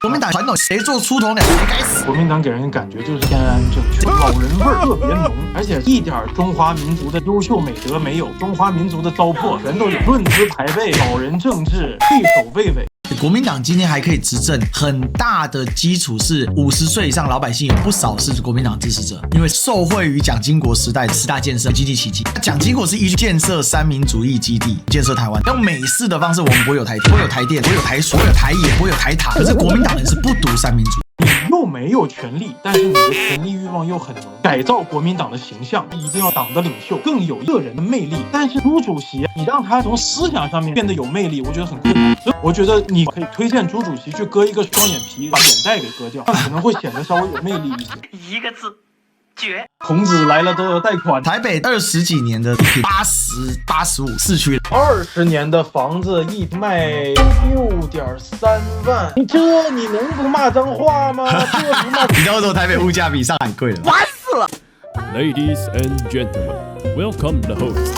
国民党传统谁做出头鸟谁该死。国民党给人感觉就是偏安正确，老人味儿特别浓，而且一点中华民族的优秀美德没有，中华民族的糟粕全都有，论资排辈，老人政治，畏首畏尾。国民党今天还可以执政，很大的基础是50岁以上老百姓有不少是国民党支持者，因为受惠于蒋经国时代10大建设经济奇迹。蒋经国是依据建设三民主义基地，建设台湾，用美式的方式，我们不会有台铁，不会有台电，不会有台水，不会有台冶，不会有台塔。可是国民党人是不读三民主义。你又没有权利，但是你的权力欲望又很浓。改造国民党的形象，一定要党的领袖更有个人的魅力。但是朱主席，你让他从思想上面变得有魅力，我觉得很困难。所以我觉得你可以推荐朱主席去割一个双眼皮，把眼袋给割掉，可能会显得稍微有魅力一些。一个字，绝。孔子来了都有贷款。台北20几年的80、85市区，20年的房子一卖6.3万，这你能不骂脏话吗？这不骂。你知道为什么台北物价比上海贵了吗？烦死了。Ladies and gentlemen, welcome the host.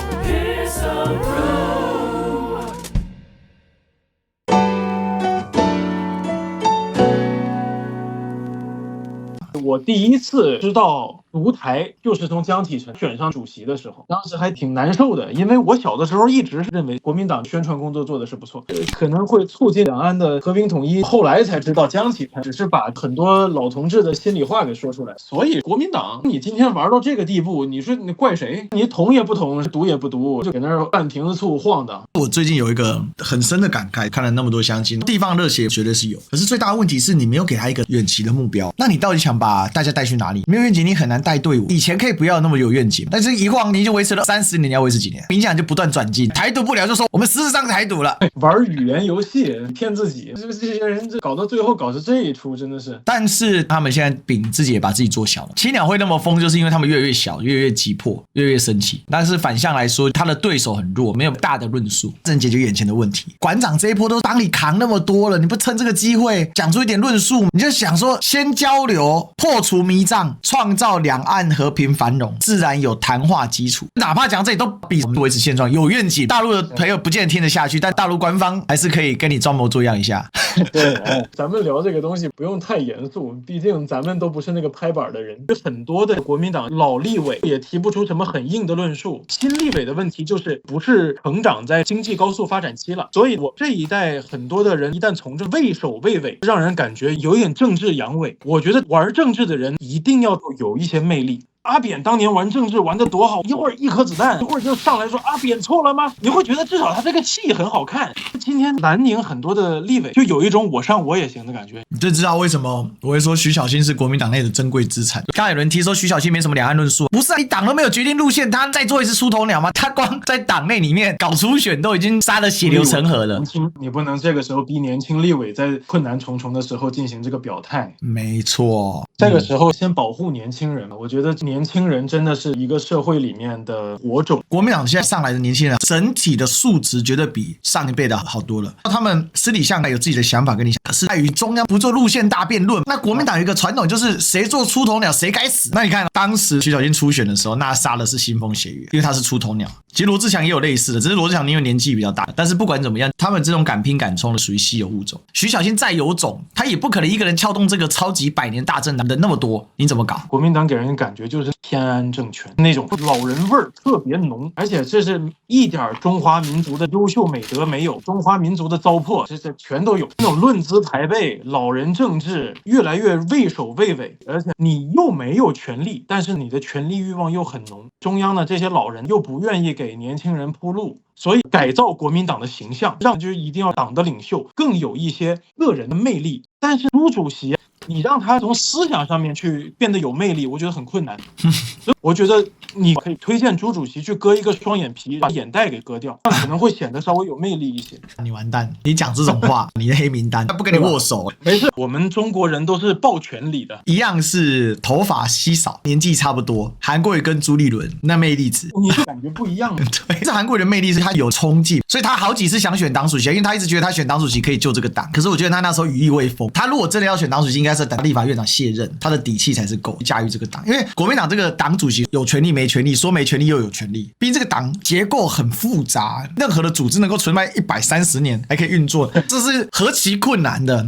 我第一次知道独台就是从江启臣选上主席的时候，当时还挺难受的，因为我小的时候一直认为国民党宣传工作做的是不错，可能会促进两岸的和平统一。后来才知道江启臣只是把很多老同志的心里话给说出来。所以国民党你今天玩到这个地步，你说你怪谁？你统也不统，毒也不毒，就给那儿半瓶子醋晃荡。我最近有一个很深的感慨，看了那么多乡亲，地方热血绝对是有，可是最大的问题是你没有给他一个远期的目标，那你到底想把大家带去哪里？没有愿景你很难带队伍。以前可以不要那么有愿景，但是一晃你就维持了30年，你要维持几年？民进党就不断转进，台独不了就说我们事实上台独了，玩语言游戏骗自己，这些人搞到最后搞成这一出，真的是。但是他们现在饼自己也把自己做小了。青鸟会那么疯，就是因为他们越来越小，越来越急迫，越来越生气。但是反向来说，他的对手很弱，没有大的论述，正解决眼前的问题。馆长这一波都帮你扛那么多了，你不趁这个机会讲出一点论述，你就想说先交流，破除迷障，创造两岸和平繁荣，自然有谈话基础。哪怕讲这里都比我们维持现状有愿景，大陆的朋友不见得听得下去，但大陆官方还是可以跟你装模作样一下。对，咱们聊这个东西不用太严肃，毕竟咱们都不是那个拍板的人。很多的国民党老立委也提不出什么很硬的论述，新立委的问题就是不是成长在经济高速发展期了，所以我这一代很多的人一旦从政畏首畏尾，让人感觉有点政治阳痿。我觉得玩政治的人一定要有一些魅力。阿扁当年玩政治玩得多好，一会儿一颗子弹，一会儿就上来说阿扁错了吗？你会觉得至少他这个戏很好看。今天南宁很多的立委就有一种我上我也行的感觉。你就知道为什么我会说徐小新是国民党内的珍贵资产。刚才有人提说徐小新没什么两岸论述，不是啊，你党都没有决定路线，他再做一次出头鸟吗？他光在党内里面搞初选都已经杀得血流成河了。你不能这个时候逼年轻立委在困难重重的时候进行这个表态。没错，这个时候先保护年轻人。我觉得年轻人真的是一个社会里面的火种。国民党现在上来的年轻人整体的素质绝对比上一辈的好多了，他们私底下有自己的想法跟你想，可是在于中央不做路线大辩论。那国民党有一个传统就是谁做出头鸟谁该死。那你看当时徐小新初选的时候，那杀的是腥风血雨，因为他是出头鸟。其实罗志祥也有类似的，只是罗志祥因为年纪比较大，但是不管怎么样，他们这种敢拼敢冲的属于稀有物种。徐小新再有种，他也不可能一个人撬动这个超级100年大政党的那么多，你怎么搞？国民党给人感觉就是偏安政权，那种老人味儿特别浓，而且这是一点中华民族的优秀美德没有，中华民族的糟粕这全都有。那种论资排辈，老人政治，越来越畏首畏尾，而且你又没有权利，但是你的权力欲望又很浓。中央的这些老人又不愿意给年轻人铺路，所以改造国民党的形象，让就一定要党的领袖更有一些个人的魅力。但是朱主席你让他从思想上面去变得有魅力，我觉得很困难。所以我觉得你可以推荐朱主席去割一个双眼皮，把眼袋给割掉，可能会显得稍微有魅力一些。你完蛋，你讲这种话，你的黑名单，他不跟你握手。没事，我们中国人都是抱权理的，一样是头发稀少，年纪差不多。韩国瑜跟朱立伦那魅力值，你就感觉不一样。对，这韩国瑜的魅力是他有冲劲，所以他好几次想选党主席，因为他一直觉得他选党主席可以救这个党。可是我觉得他那时候羽翼未丰，他如果真的要选党主席，应该是等立法院长卸任，他的底气才是够驾驭这个党。因为国民党这个党主席有权利没权利，说没权利又有权利，毕竟这个党结构很复杂，任何的组织能够存在130年还可以运作，这是何其困难的。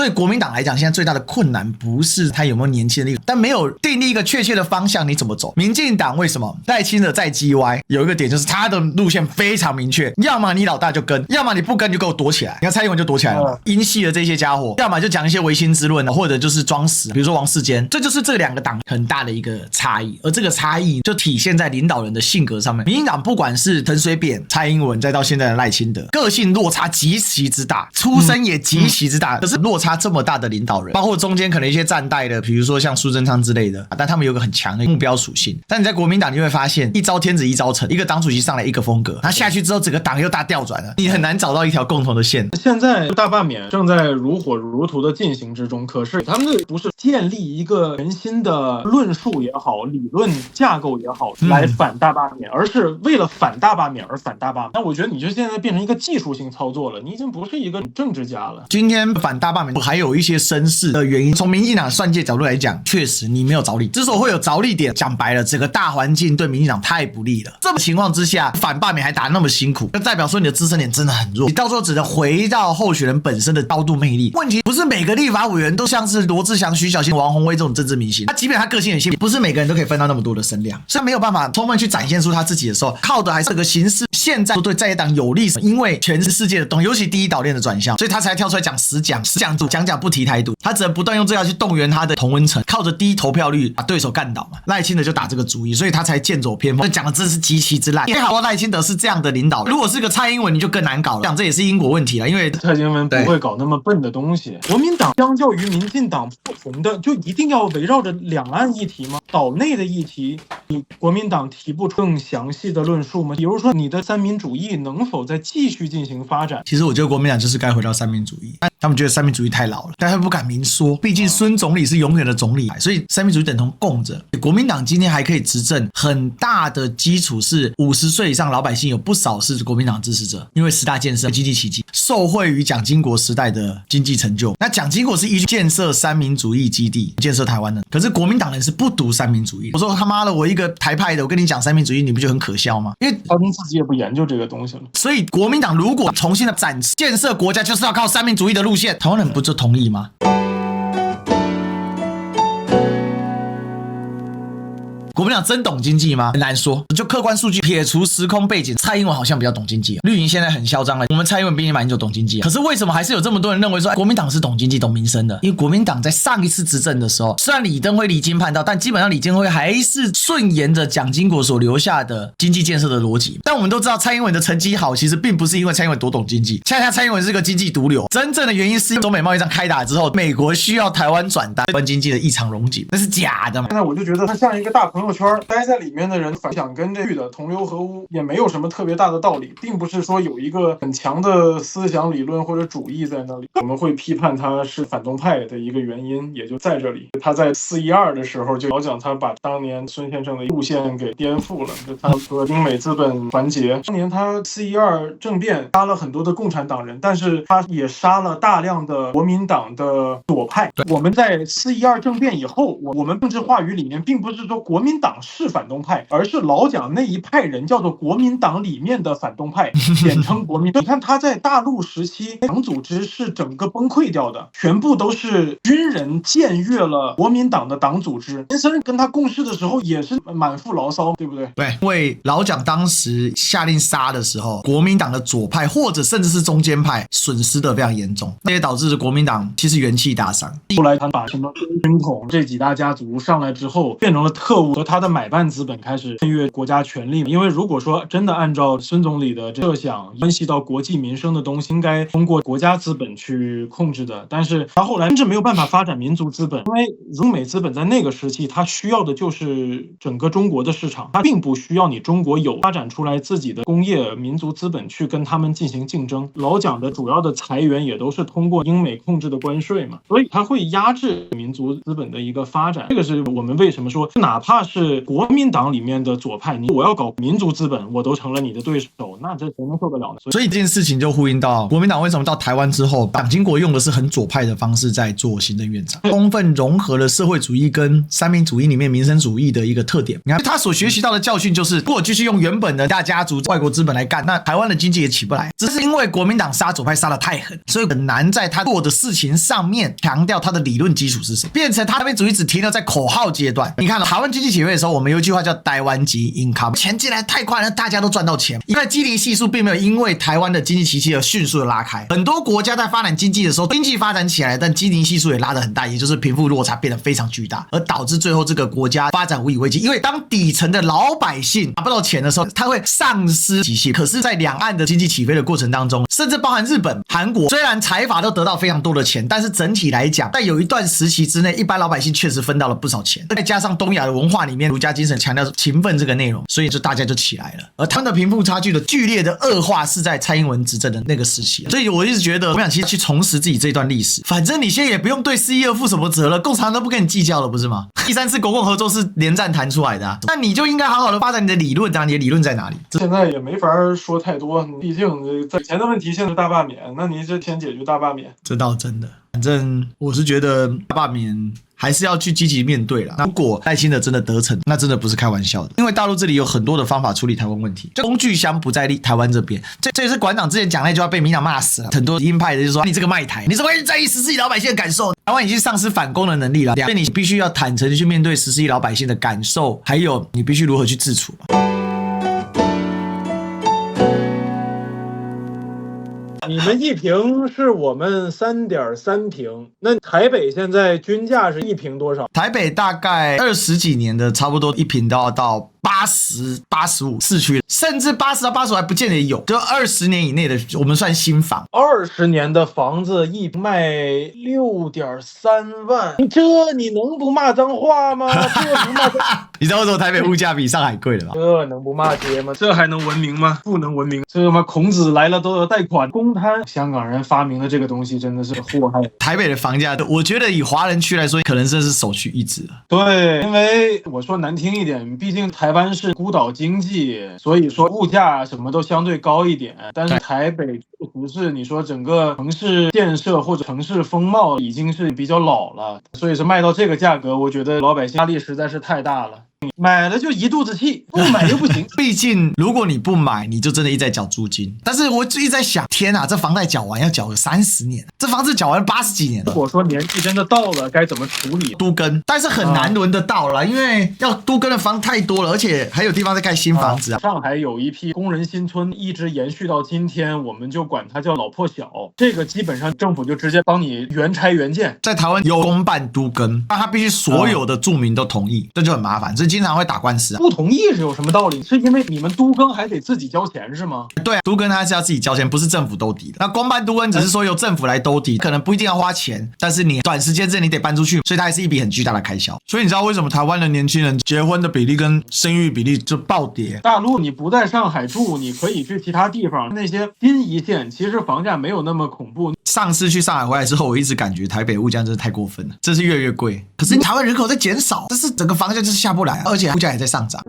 对国民党来讲，现在最大的困难不是他有没有年轻的力，但没有订立一个确切的方向，你怎么走？民进党为什么赖清德在 GY 有一个点，就是他的路线非常明确，要么你老大就跟，要么你不跟就给我躲起来。你看蔡英文就躲起来了，英系的这些家伙，要么就讲一些唯心之论，或者就是装死，比如说王世坚，这就是这两个党很大的一个差异。而这个差异就体现在领导人的性格上面。民进党不管是陈水扁、蔡英文，再到现在的赖清德，个性落差极其之大，出身也极其之大。可是落差这么大的领导人，包括中间可能一些站代的，比如说像苏贞昌之类的，但他们有个很强的目标属性。但你在国民党你会发现，一朝天子一朝臣，一个党主席上来一个风格，他下去之后整个党又大调转了，你很难找到一条共同的线。现在大罢免正在如火如荼的进行之中，可是他们不是建立一个全新的论述也好，理论架构也好来反大罢免，而是为了反大罢免而反大罢免。那我觉得你就现在变成一个技术性操作了，你已经不是一个政治家了。今天反大罢免还有一些绅士的原因，从民进党算计角度来讲，确实你没有着力。之所以会有着力点，讲白了，整个大环境对民进党太不利了。这种情况之下，反罢免还打那么辛苦，那代表说你的支撑点真的很弱。你到时候只能回到候选人本身的高度魅力。问题不是每个立法委员都像是罗志祥、徐小新、王宏威这种政治明星，他即便他个性很鲜明，不是每个人都可以分到那么多的声量，所以没有办法充分去展现出他自己的时候，靠的还是这个形式。现在对在野党有利，因为全世界的东西，尤其第一岛链的转向，所以他才跳出来讲实讲不提台独，他只能不断用这样去动员他的同温层，靠着低投票率把对手干倒嘛。赖清德就打这个主意，所以他才剑走偏锋，讲的真是极其之烂。也好，赖清德是这样的领导，如果是个蔡英文，你就更难搞了。讲这也是因果问题了，因为蔡英文不会搞那么笨的东西。国民党相较于民进党不同的，就一定要围绕着两岸议题吗？岛内的议题，你国民党提不出更详细的论述吗？比如说你的三民主义能否再继续进行发展？其实我觉得国民党就是该回到三民主义，他们觉得三民主义太老了，但他们不敢明说，毕竟孙总理是永远的总理，所以三民主义等同供着。国民党今天还可以执政，很大的基础是50岁以上老百姓有不少是国民党支持者，因为10大建设经济奇迹，受惠于蒋经国时代的经济成就。那蒋经国是依据建设三民主义基地建设台湾的，可是国民党人是不读三民主义。我说他妈的，我一个台派的，我跟你讲三民主义，你不觉得很可笑吗？因为他们自己也不研究这个东西了。所以国民党如果重新的展示建设国家就是要靠三民主义的路线，台湾人不就同意吗？国民党真懂经济吗？很难说。就客观数据撇除时空背景，蔡英文好像比较懂经济。绿营现在很嚣张了，我们蔡英文比你马英九懂经济。可是为什么还是有这么多人认为说，国民党是懂经济、懂民生的？因为国民党在上一次执政的时候，虽然李登辉离经叛道，但基本上李登辉还是顺沿着蒋经国所留下的经济建设的逻辑。但我们都知道，蔡英文的成绩好，其实并不是因为蔡英文多懂经济，恰恰蔡英文是个经济毒瘤。真正的原因是中美贸易战开打之后，美国需要台湾转单，台湾经济的异常荣景，那是假的嘛？现在我就觉得它像一个大朋友圈，待在里面的人想跟这的同流合污，也没有什么特别大的道理，并不是说有一个很强的思想理论或者主义在那里。我们会批判他是反动派的一个原因，也就在这里。他在412的时候就老讲他把当年孙先生的路线给颠覆了，就他和英美资本团结。当年他412政变杀了很多的共产党人，但是他也杀了大量的国民党的左派。我们在412政变以后，我们政治话语里面并不是说国民党是反动派，而是老讲那一派人叫做国民党里面的反动派，简称国民党。你看他在大陆时期，党组织是整个崩溃掉的，全部都是军人僭越了国民党的党组织。林森跟他共事的时候也是满腹牢骚，对不对？对，因为老蒋当时下令杀的时候，国民党的左派或者甚至是中间派损失的非常严重，这也导致国民党其实元气大伤。后来他把什么军统这几大家族上来之后，变成了特务和他的买办资本开始僭越国家权力。因为如果说真的按照孙总理的设想，关系到国计民生的东西应该通过国家资本去控制的，但是他后来甚至没有办法发展民族资本，因为英美资本在那个时期他需要的就是整个中国的市场，他并不需要你中国有发展出来自己的工业民族资本去跟他们进行竞争。老蒋的主要的财源也都是通过英美控制的关税嘛，所以他会压制民族资本的一个发展。这个是我们为什么说哪怕是是国民党里面的左派，我要搞民族资本，我都成了你的对手，那这谁能受得了呢？所以这件事情就呼应到国民党为什么到台湾之后，蒋经国用的是很左派的方式在做行政院长，充分融合了社会主义跟三民主义里面民生主义的一个特点。你看他所学习到的教训就是，如果继续用原本的大家族外国资本来干，那台湾的经济也起不来。只是因为国民党杀左派杀得太狠，所以很难在他做的事情上面强调他的理论基础是什么，变成他三民主义只停留在口号阶段。你看台湾经济起飞的时候，我们有一句话叫台湾级 income， 钱进来太快了，大家都赚到钱，因为基尼系数并没有因为台湾的经济奇迹而迅速的拉开。很多国家在发展经济的时候，经济发展起来，但基尼系数也拉得很大，也就是贫富落差变得非常巨大，而导致最后这个国家发展无以为继。因为当底层的老百姓拿不到钱的时候，他会丧失体系。可是在两岸的经济起飞的过程当中，甚至包含日本、韩国，虽然财阀都得到非常多的钱，但是整体来讲，在有一段时期之内，一般老百姓确实分到了不少钱。再加上东亚的文化里面儒家精神强调勤奋这个内容，所以就大家就起来了。而他们的贫富差距的剧烈的恶化是在蔡英文执政的那个时期。所以我一直觉得，我想其实去重拾自己这段历史，反正你现在也不用对4·12负什么责了，共产党都不跟你计较了，不是吗？第3次国共合作是连战谈出来的啊，那你就应该好好的发展你的理论啊，你的理论在哪里？现在也没法说太多，毕竟在以前的问题现在大罢免，那你这先解决大罢免，这倒真的。反正我是觉得大罢免还是要去积极面对啦。如果赖清德真的得逞，那真的不是开玩笑的，因为大陆这里有很多的方法处理台湾问题，就工具箱不在台湾这边。这也是馆长之前讲那句话被民党骂死了，很多鹰派的就说你这个卖台，你怎么会在意14亿老百姓的感受？台湾已经丧失反攻的能力了，所以你必须要坦诚的去面对14亿老百姓的感受，还有你必须如何去自处。你们1坪是我们3.3坪，那台北现在均价是1坪多少？台北大概20几年的，差不多1坪都要到80、85，市区甚至80到85还不见得有，就20年以内的我们算新房。20年的房子一卖6.3万，这你能不骂脏话吗？这不骂脏话你知道为什么台北物价比上海贵了吗？这能不骂街吗？这还能文明吗？不能文明。这嘛孔子来了都要贷款，公摊。香港人发明的这个东西真的是祸害。台北的房价，我觉得以华人区来说，可能真是首屈一指了。对，因为我说难听一点，毕竟台湾是孤岛经济，所以说物价什么都相对高一点。但是台北确实是你说整个城市建设或者城市风貌已经是比较老了，所以说卖到这个价格，我觉得老百姓压力实在是太大了。买了就一肚子气，不买又不行。毕竟如果你不买，你就真的一直在缴租金。但是我一直在想，天啊，这房贷缴完要缴个30年，这房子缴完80几年了。如果说年纪真的到了，该怎么处理？都更，但是很难轮得到了，因为要都更的房太多了，而且还有地方在盖新房子啊。上海有一批工人新村一直延续到今天，我们就管它叫老破小。这个基本上政府就直接帮你原拆原建。在台湾有公办都更，那他必须所有的住民都同意，这就很麻烦，这经常会打官司啊。不同意是有什么道理？是因为你们都更还得自己交钱是吗？对啊，都更他是要自己交钱，不是政府兜底的。那公办都更只是说由政府来兜底，可能不一定要花钱，但是你短时间之内你得搬出去，所以它还是一笔很巨大的开销。所以你知道为什么台湾的年轻人结婚的比例跟生育比例就暴跌？大陆你不在上海住，你可以去其他地方，那些新一线其实房价没有那么恐怖。上次去上海回来之后，我一直感觉台北物价真是太过分了，真是越来越贵。可是台湾人口在减少，但是整个房价就是下不来，而且物价也在上涨。